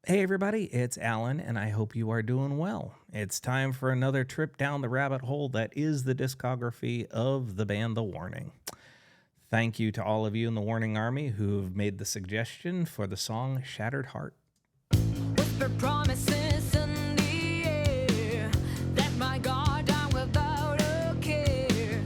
Hey, everybody, it's Alan, and I hope you are doing well. It's time for another trip down the rabbit hole that is the discography of the band The Warning. Thank you to all of you in the Warning Army who've made the suggestion for the song Shattered Heart. Whisper promises in the air that my God I'm without a care.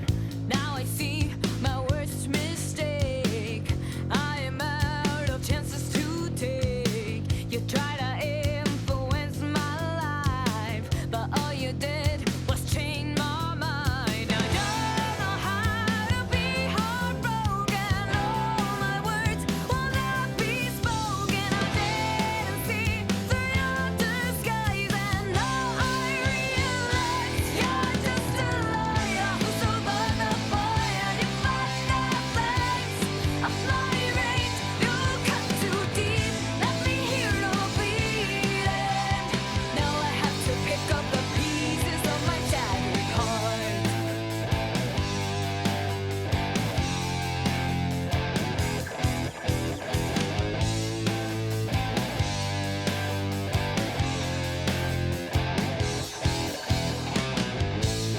Now I see my worst mistake. I am out of chances to take. You try to influence my life, but all you did was change my mind. I don't know how to be heartbroken. All my words will not be spoken. I didn't see through your disguise, and now I realize you're just a liar who survived the fire. You fight the flames of my rage. You cut too deep, let me hear no bleeding. Now I have to pick up the pieces of my shattered heart.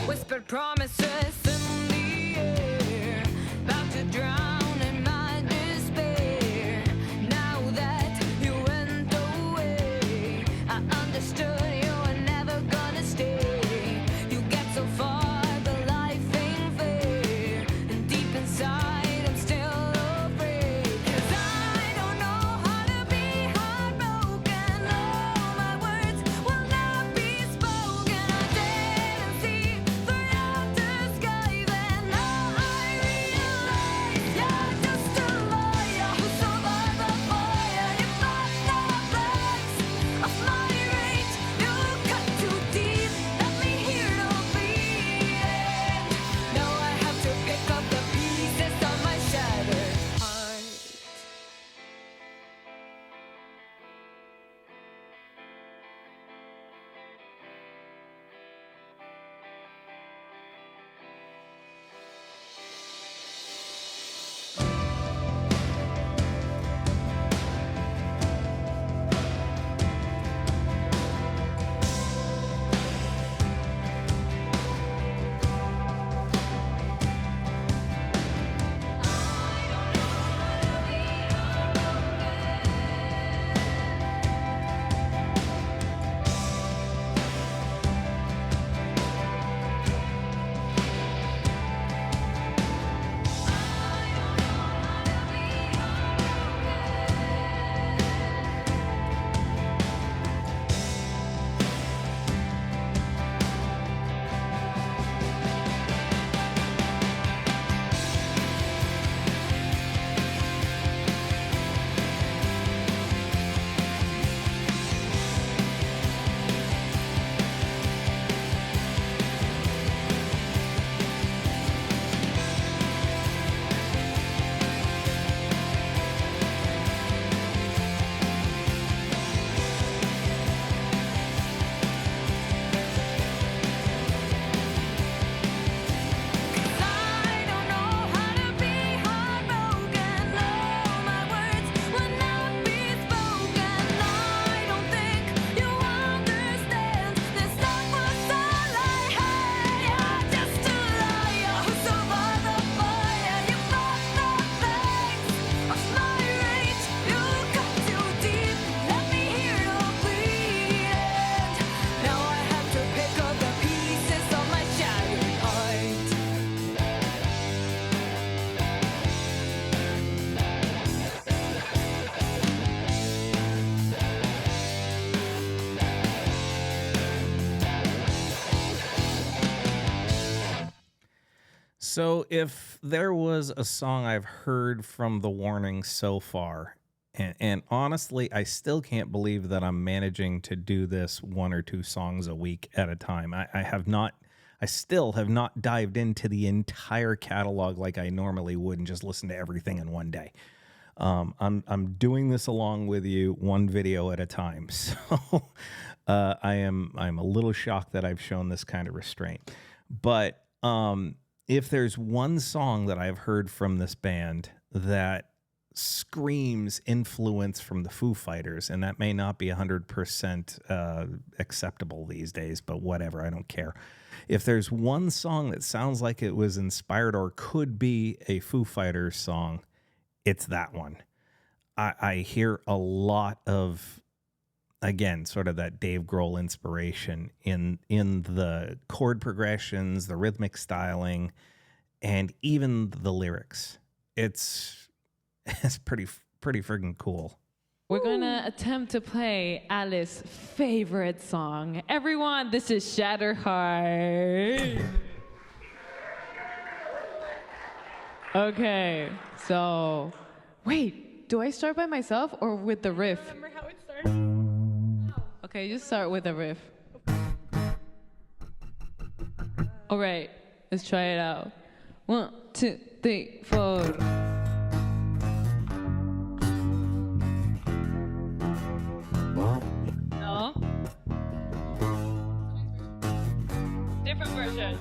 Whispered promises in the air, about to drown in my despair. Now that you went away, I understood you were never gonna stay. You get so far, but life ain't fair, and deep inside I'm still afraid. 'Cause I don't know how to be heartbroken. All my words will not be spoken. I didn't see through your disguise, and now I realize you're just a liar who survived the fire. You fight the flames of my rage. You cut too deep, let me hear no bleeding. Now I have to pick up the pieces of my shattered heart. I don't know how to be heartbroken. All my words will not be spoken. I don't think you understand. This stuff was all I had. You're just a liar who survived the fire. You fought the flames of my rage. You cut too deep, let me hear no bleeding. Now I have to pick up the pieces of my shattered heart. So, if there was a song I've heard from The Warning so far, and honestly, I still can't believe that I'm managing to do this one or two songs a week at a time. I still have not dived into the entire catalog like I normally would and just listen to everything in one day. I'm doing this along with you, one video at a time. So I'm a little shocked that I've shown this kind of restraint. But if there's one song that I've heard from this band that screams influence from the Foo Fighters, and that may not be 100% acceptable these days, but whatever, I don't care. If there's one song that sounds like it was inspired or could be a Foo Fighters song, it's that one. I hear a lot of, again, sort of that Dave Grohl inspiration in the chord progressions, the rhythmic styling, and even the lyrics. It's pretty friggin' cool. We're gonna attempt to play Alice's favorite song. Everyone, this is Shatteredheart. Okay, so wait, do I start by myself or with the riff? I remember how it started. Okay, just start with a riff. All right, let's try it out. 1, 2, 3, 4. No? Different version.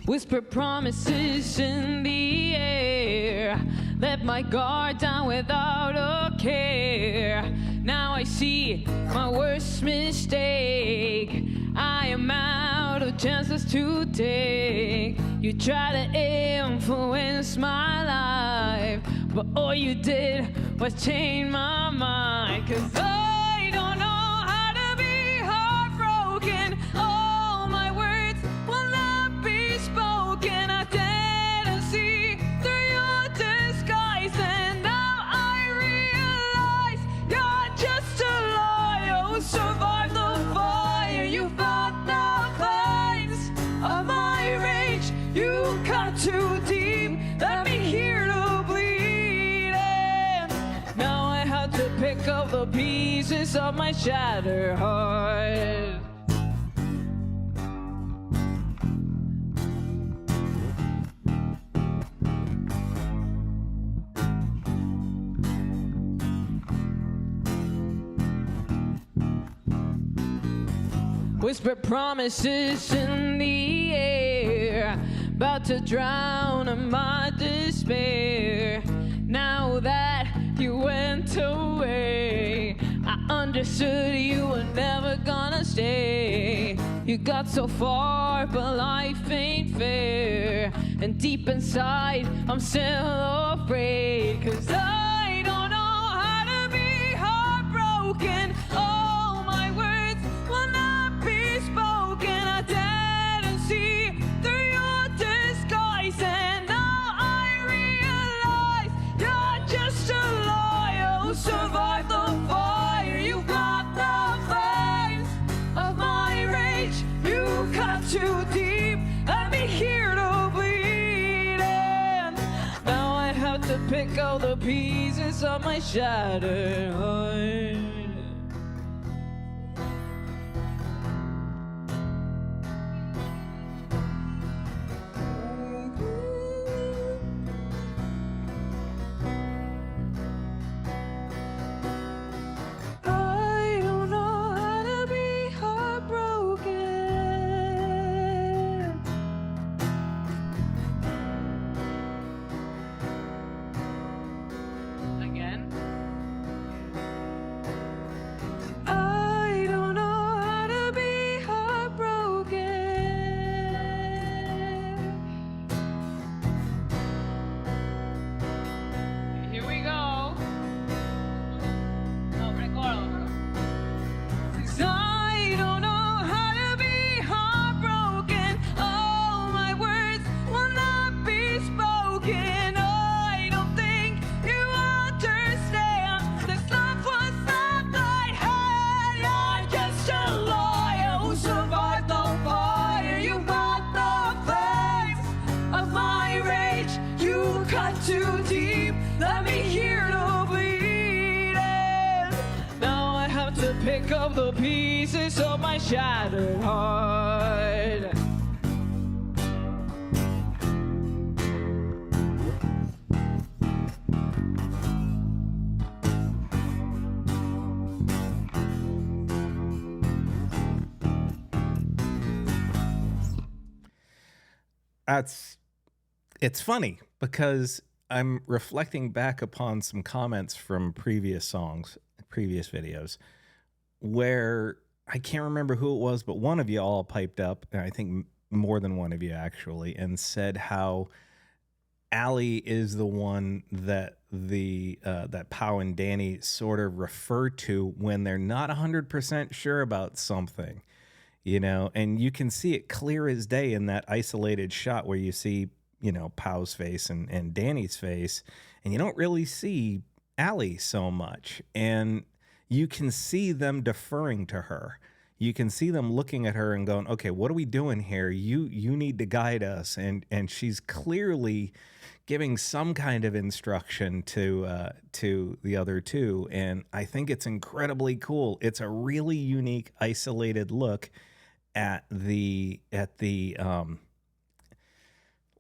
Whisper promises in the air. Let my guard down without a care. Now I see my worst mistake. I am out of chances to take. You try to influence my life, but all you did was change my mind. 'Cause I don't know how to be heartbroken. All my words will not be spoken. I didn't see through your disguise, and now I realize you're just a liar who survived the fire. You fought the flames of my rage. You cut too deep, let me hear the bleeding. Now I have to pick up the pieces of my shattered heart. Whisper promises in the air, about to drown in my despair. Now that you went away, I understood you were never gonna stay. You got so far, but life ain't fair. And deep inside, I'm still afraid. 'Cause I don't know how to be heartbroken. All my words will not be spoken. I didn't see through your disguise, and now I realize you're just a liar who survived the fire. You got the flames of my rage. You cut too deep, let me hear the bleeding. Now I have to pick all the pieces of my shattered heart. I don't know how to be heartbroken. Again. I don't know how to be heartbroken. Here we go. No, recuerdo. 'Cause I don't know how to be heartbroken. All my words will not be spoken. I don't think you understand. This love was not I had. You're just a liar who survived the fire. You got the flames of my rage. You cut too deep, let me hear the bleeding. Now I have to pick up the pieces of my shattered heart. That's It's funny because I'm reflecting back upon some comments from previous songs, previous videos, where I can't remember who it was, but one of you all piped up, and I think more than one of you actually, and said how Allie is the one that that Pow and Dani sort of refer to when they're not 100% sure about something, you know, and you can see it clear as day in that isolated shot where you see, you know, Pow's face and Dani's face, and you don't really see Allie so much. And you can see them deferring to her. You can see them looking at her and going, okay, what are we doing here? You need to guide us. And she's clearly giving some kind of instruction to the other two. And I think it's incredibly cool. It's a really unique, isolated look at the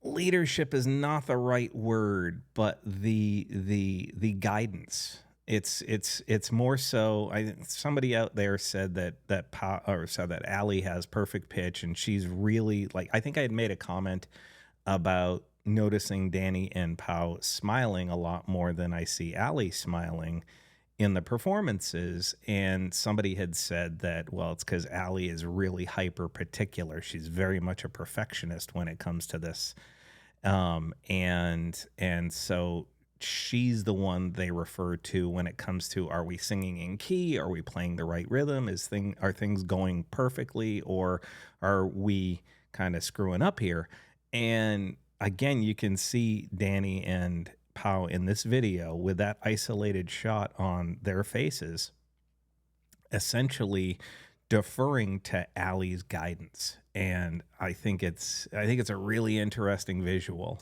leadership is not the right word, but the guidance. It's more so. Somebody out there said that Allie has perfect pitch, and she's really like. I think I had made a comment about noticing Dani and Pow smiling a lot more than I see Allie smiling in the performances, and somebody had said that, well, it's because Allie is really hyper particular. She's very much a perfectionist when it comes to this, and so she's the one they refer to when it comes to, are we singing in key? Are we playing the right rhythm? Are things going perfectly, or are we kind of screwing up here? And again, you can see Dani and Pow in this video with that isolated shot on their faces, essentially deferring to Allie's guidance. And I think it's a really interesting visual.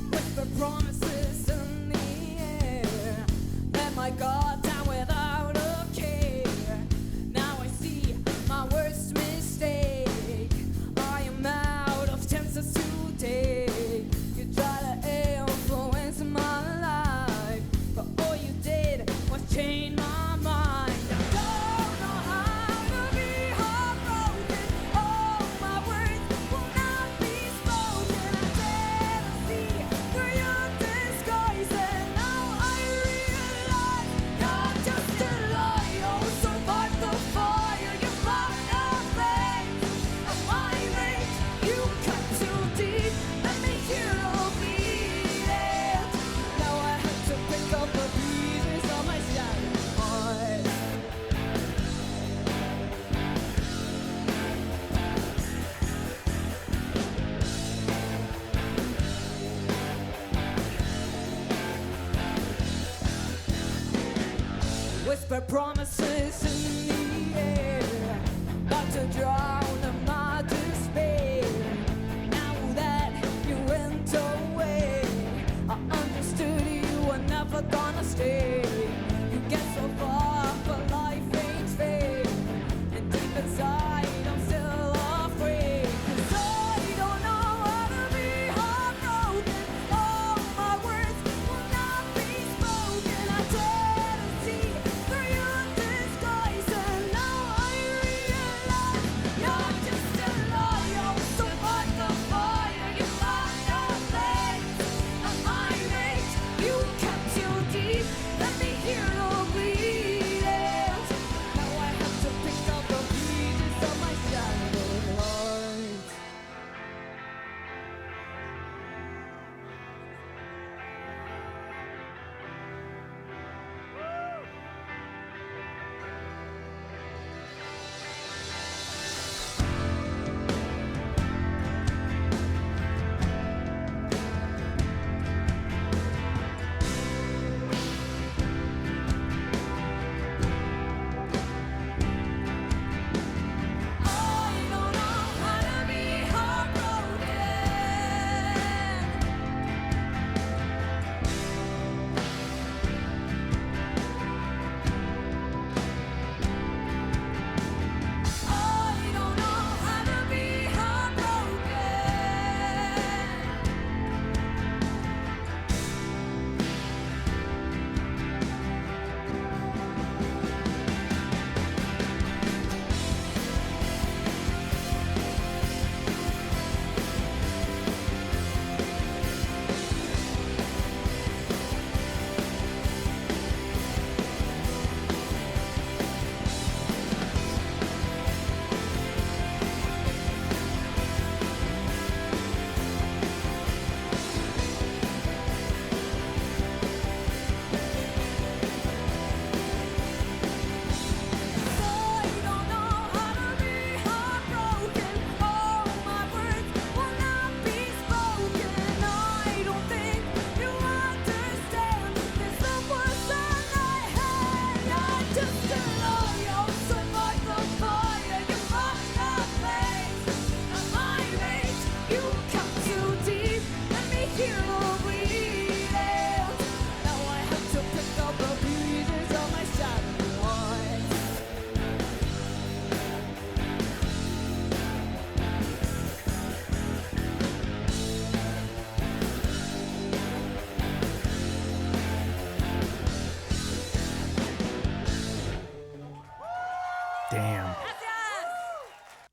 Whisper promises in the air. Let my guard down without a care. Now I see my worst mistake. I am out of chances to take. You try to influence my life, but all you did was change my mind. I don't know how to be heartbroken. All my words will not be spoken. I didn't see through your disguise, and now I realize you're just a lie. Oh, survive the fire, you found your fate. And my mate, you cut too deep, and me here to bleed it. Now I have to pick up the pieces of my shattered heart. Whisper promises in the air, about to drown in my despair. Now that you went away, I understood you were never gonna stay. You get so far, but life ain't fair. And deep inside, I'm still afraid. 'Cause I don't know how to be heartbroken. All my words will not be spoken. I didn't see through your disguise.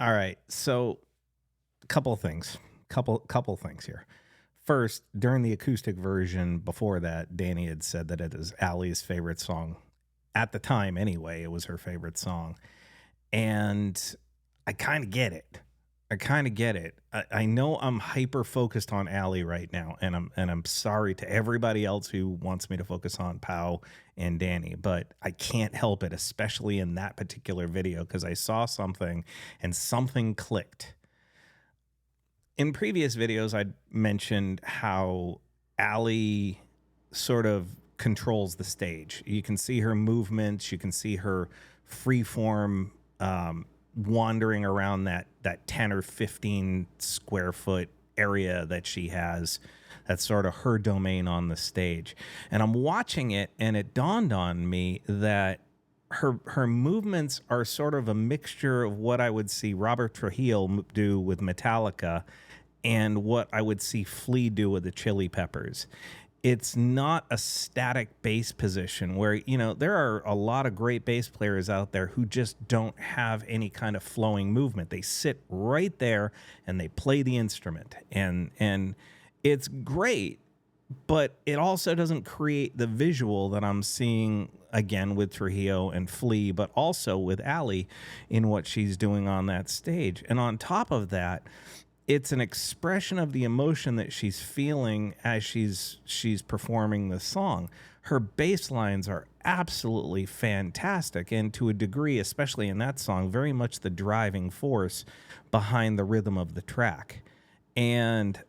All right. So, couple things. Couple things here. First, during the acoustic version before that, Dani had said that it is Allie's favorite song. At the time, anyway, it was her favorite song. And I kind of get it. I know I'm hyper focused on Allie right now, and I'm sorry to everybody else who wants me to focus on Pow and Dani, but I can't help it, especially in that particular video, because I saw something and something clicked. In previous videos, I'd mentioned how Allie sort of controls the stage. You can see her movements. You can see her freeform wandering around that 10 or 15 square foot area that she has. That's sort of her domain on the stage. And I'm watching it, and it dawned on me that her movements are sort of a mixture of what I would see Robert Trujillo do with Metallica and what I would see Flea do with the Chili Peppers. It's not a static bass position where, you know, there are a lot of great bass players out there who just don't have any kind of flowing movement. They sit right there and they play the instrument, and it's great, but it also doesn't create the visual that I'm seeing again with Trujillo and Flea, but also with Allie in what she's doing on that stage. And on top of that, it's an expression of the emotion that she's feeling as she's performing the song. Her bass lines are absolutely fantastic, and to a degree, especially in that song, very much the driving force behind the rhythm of the track. And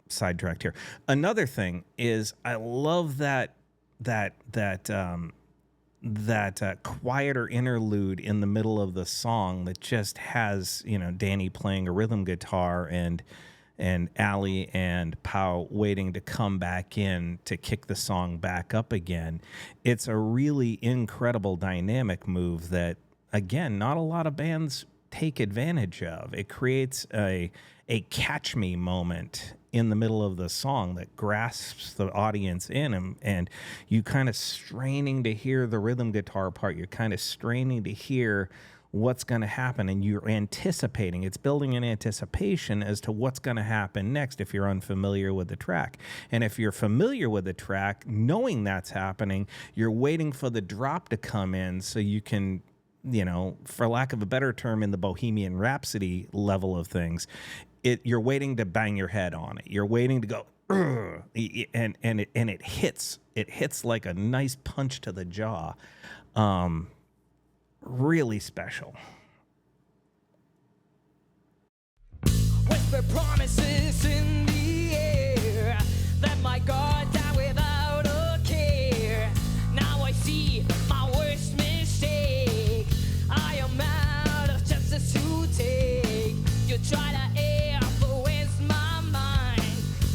sidetracked here. Another thing is I love that quieter interlude in the middle of the song that just has, you know, Dani playing a rhythm guitar and Allie and Pow waiting to come back in to kick the song back up again. It's a really incredible dynamic move that, again, not a lot of bands take advantage of. It creates a catch me moment in the middle of the song that grasps the audience in, and you kind of straining to hear the rhythm guitar part. You're kind of straining to hear what's going to happen, and you're anticipating. It's building an anticipation as to what's going to happen next if you're unfamiliar with the track. And if you're familiar with the track, knowing that's happening, you're waiting for the drop to come in so you can, you know, for lack of a better term, in the Bohemian Rhapsody level of things, you're waiting to bang your head on it. You're waiting to go, and it hits like a nice punch to the jaw. Really special. Whisper promises in the air that my guard down without a care. Now I see my worst mistake. I am out of chances to take. You try to influence my mind,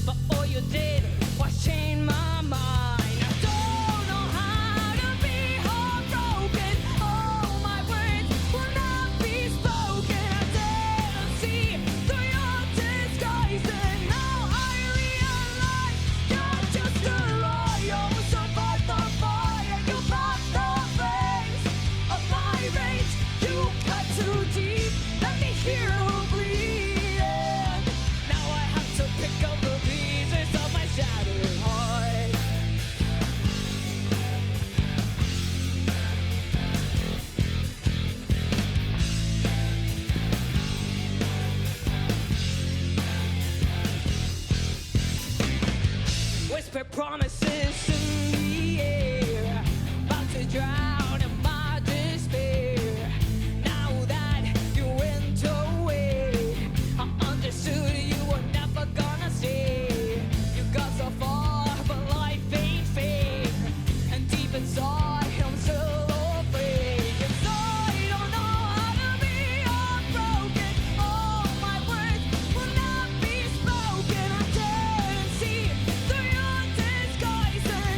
but all you did was change my mind. I don't know how to be heartbroken. All my words will not be spoken. I didn't see through your disguise, and now I realize you're just a lie. You survived the fire, you blocked the flames of my rage. You cut too deep, let me hear who bleeding. Now I have to pick up the pieces of my shattered heart. Whisper promises in the air, about to drown in my despair. Now that you went away, I understood you were never gonna stay. You got so far, but life ain't fair, and deep inside I'm still afraid. 'Cause I don't know how to be heartbroken. All my words will not be spoken. I didn't see through your disguise, and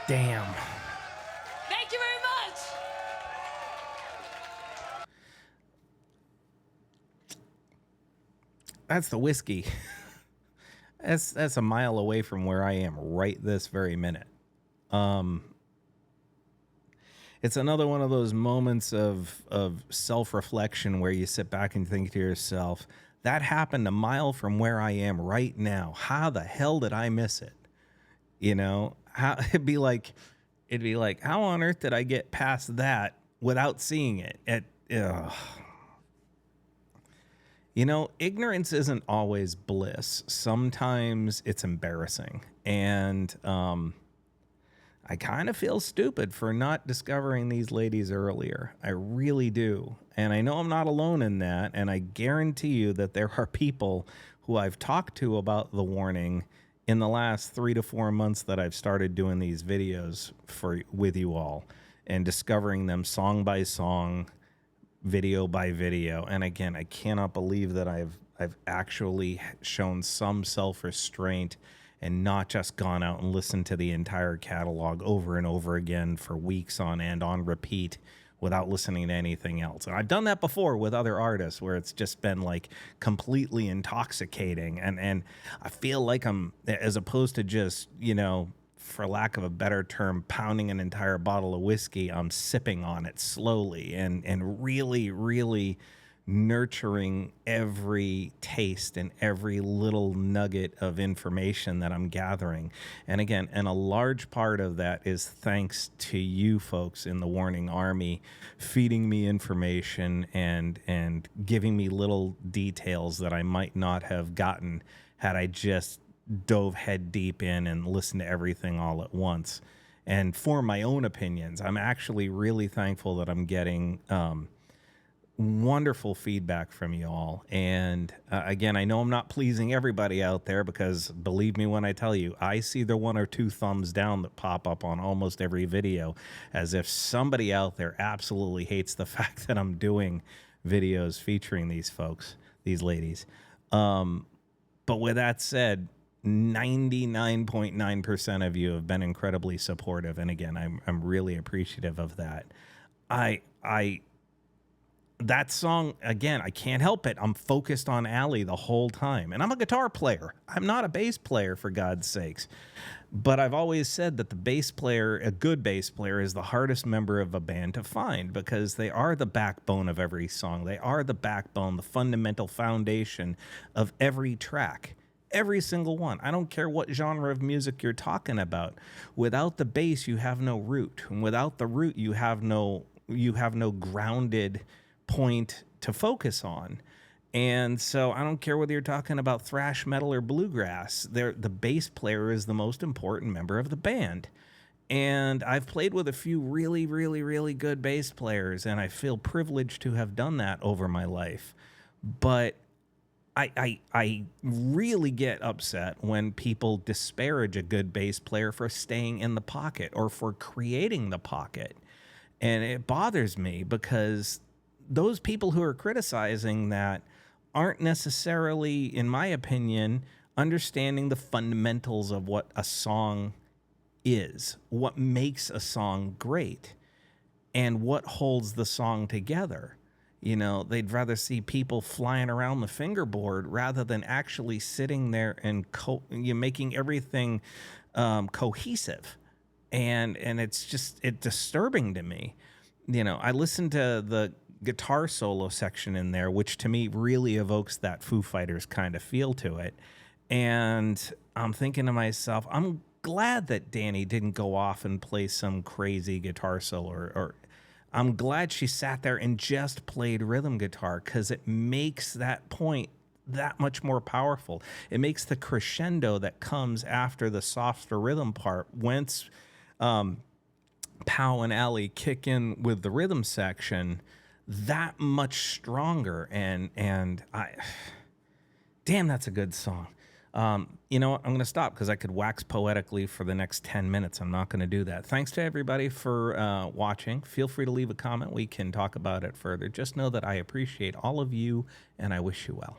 Damn. Thank you very much. That's the whiskey. That's a mile away from where I am right this very minute. It's another one of those moments of self-reflection where you sit back and think to yourself, that happened a mile from where I am right now. How the hell did I miss it? You know, how it'd be like, how on earth did I get past that without seeing it? You know, ignorance isn't always bliss. Sometimes it's embarrassing. And I kind of feel stupid for not discovering these ladies earlier. I really do. And I know I'm not alone in that. And I guarantee you that there are people who I've talked to about The Warning in the last 3 to 4 months that I've started doing these videos with you all and discovering them song by song, video by video. And again, I cannot believe that I've actually shown some self-restraint and not just gone out and listened to the entire catalog over and over again for weeks on end on repeat without listening to anything else. And I've done that before with other artists where it's just been like completely intoxicating. And I feel like I'm, as opposed to just, you know, for lack of a better term, pounding an entire bottle of whiskey, I'm sipping on it slowly and really, really nurturing every taste and every little nugget of information that I'm gathering. And again, and a large part of that is thanks to you folks in the Warning Army feeding me information and giving me little details that I might not have gotten had I just dove head deep in and listened to everything all at once. And for my own opinions, I'm actually really thankful that I'm getting wonderful feedback from you all. And again, I know I'm not pleasing everybody out there because believe me when I tell you, I see the 1 or 2 thumbs down that pop up on almost every video as if somebody out there absolutely hates the fact that I'm doing videos featuring these folks, these ladies. But with that said, 99.9% of you have been incredibly supportive. And again, I'm really appreciative of that. That song, again, I can't help it. I'm focused on Allie the whole time. And I'm a guitar player. I'm not a bass player, for God's sakes. But I've always said that the bass player, a good bass player, is the hardest member of a band to find because they are the backbone of every song. They are the backbone, the fundamental foundation of every track. Every single one. I don't care what genre of music you're talking about. Without the bass, you have no root. And without the root, you have no grounded point to focus on. And so I don't care whether you're talking about thrash metal or bluegrass, the bass player is the most important member of the band. And I've played with a few really, really, really good bass players, and I feel privileged to have done that over my life. But I really get upset when people disparage a good bass player for staying in the pocket or for creating the pocket. And it bothers me because those people who are criticizing that aren't necessarily, in my opinion, understanding the fundamentals of what a song is, what makes a song great, and what holds the song together. You know, they'd rather see people flying around the fingerboard rather than actually sitting there and making everything cohesive. And it's disturbing to me. You know, I listened to the guitar solo section in there, which to me really evokes that Foo Fighters kind of feel to it. And I'm thinking to myself, I'm glad that Dani didn't go off and play some crazy guitar solo, or I'm glad she sat there and just played rhythm guitar, because it makes that point that much more powerful. It makes the crescendo that comes after the softer rhythm part, once Pow and Allie kick in with the rhythm section, that much stronger. And damn, that's a good song. You know what? I'm going to stop because I could wax poetically for the next 10 minutes. I'm not going to do that. Thanks to everybody for watching. Feel free to leave a comment. We can talk about it further. Just know that I appreciate all of you and I wish you well.